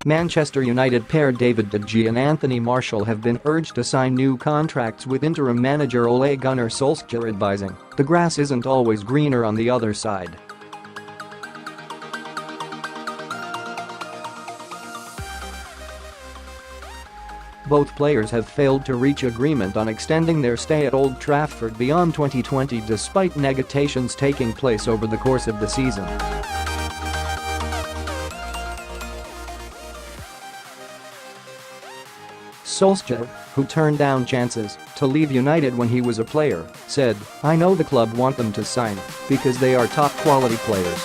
Manchester United pair David De Gea and Anthony Martial have been urged to sign new contracts with interim manager Ole Gunnar Solskjaer advising, "The grass isn't always greener on the other side." Both players have failed to reach agreement on extending their stay at Old Trafford beyond 2020 despite negotations taking place over the course of the season. Solskjaer, who turned down chances to leave United when he was a player, said, "I know the club want them to sign because they are top quality players.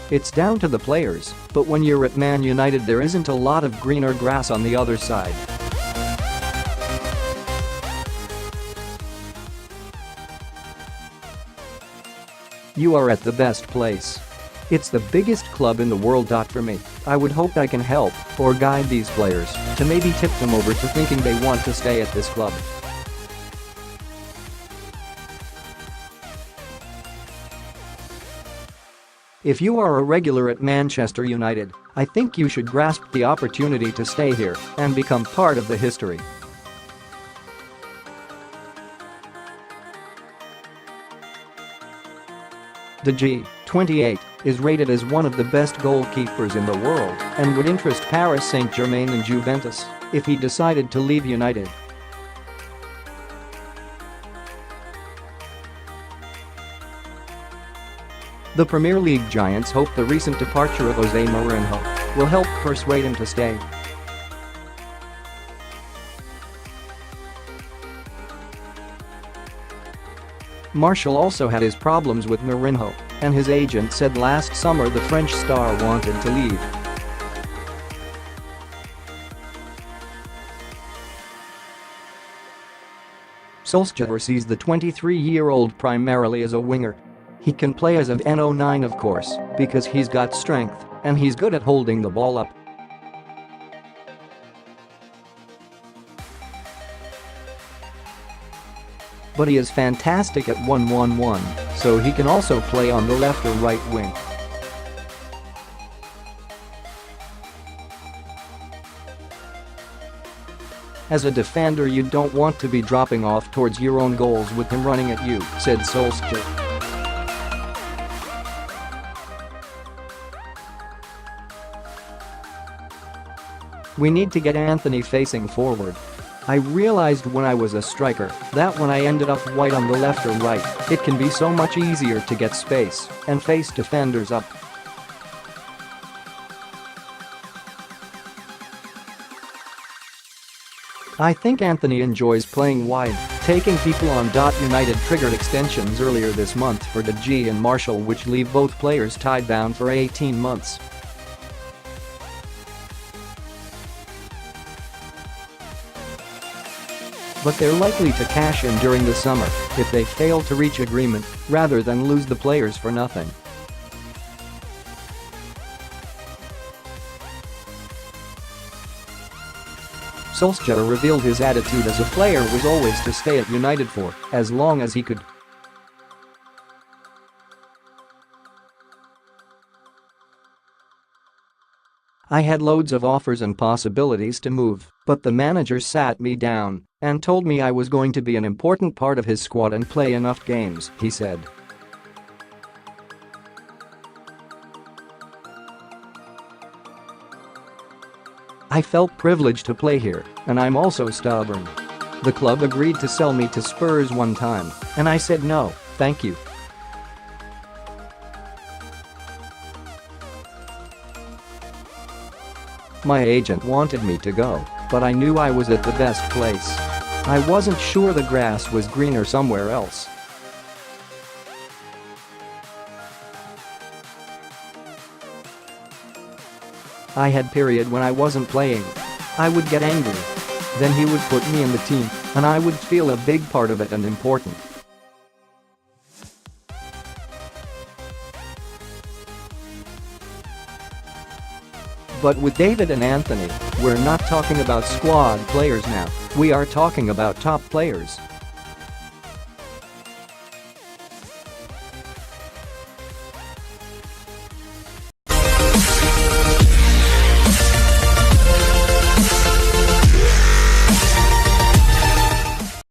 It's down to the players, but when you're at Man United there isn't a lot of greener grass on the other side." "You are at the best place. It's the biggest club in the world. For me, I would hope I can help or guide these players to maybe tip them over to thinking they want to stay at this club." "If you are a regular at Manchester United, I think you should grasp the opportunity to stay here and become part of the history." De Gea, 28, is rated as one of the best goalkeepers in the world and would interest Paris Saint-Germain and Juventus if he decided to leave United. The Premier League giants hope the recent departure of Jose Mourinho will help persuade him to stay. Martial also had his problems with Mourinho, and his agent said last summer the French star wanted to leave. Solskjaer sees the 23-year-old primarily as a winger. He can play as an N09 of course, because he's got strength and he's good at holding the ball up. But he is fantastic at 1-1-1, so he can also play on the left or right wing. As a defender you don't want to be dropping off towards your own goals with him running at you, said Solskjaer. "We need to get Anthony facing forward. I realized when I was a striker that when I ended up wide on the left or right, it can be so much easier to get space and face defenders up. I think Anthony enjoys playing wide, taking people on. United triggered extensions earlier this month for De Gea and Martial, which leave both players tied down for 18 months. But they're likely to cash in during the summer if they fail to reach agreement, rather than lose the players for nothing. Solskjaer revealed his attitude as a player was always to stay at United for as long as he could. "I had loads of offers and possibilities to move, but the manager sat me down and told me I was going to be an important part of his squad and play enough games," he said. "I felt privileged to play here, and I'm also stubborn. The club agreed to sell me to Spurs one time, and I said no, thank you. My agent wanted me to go, but I knew I was at the best place. I wasn't sure the grass was greener somewhere else." "I had period when I wasn't playing. I would get angry. Then he would put me in the team, and I would feel a big part of it and important." But with David and Anthony, we're not talking about squad players now, we are talking about top players.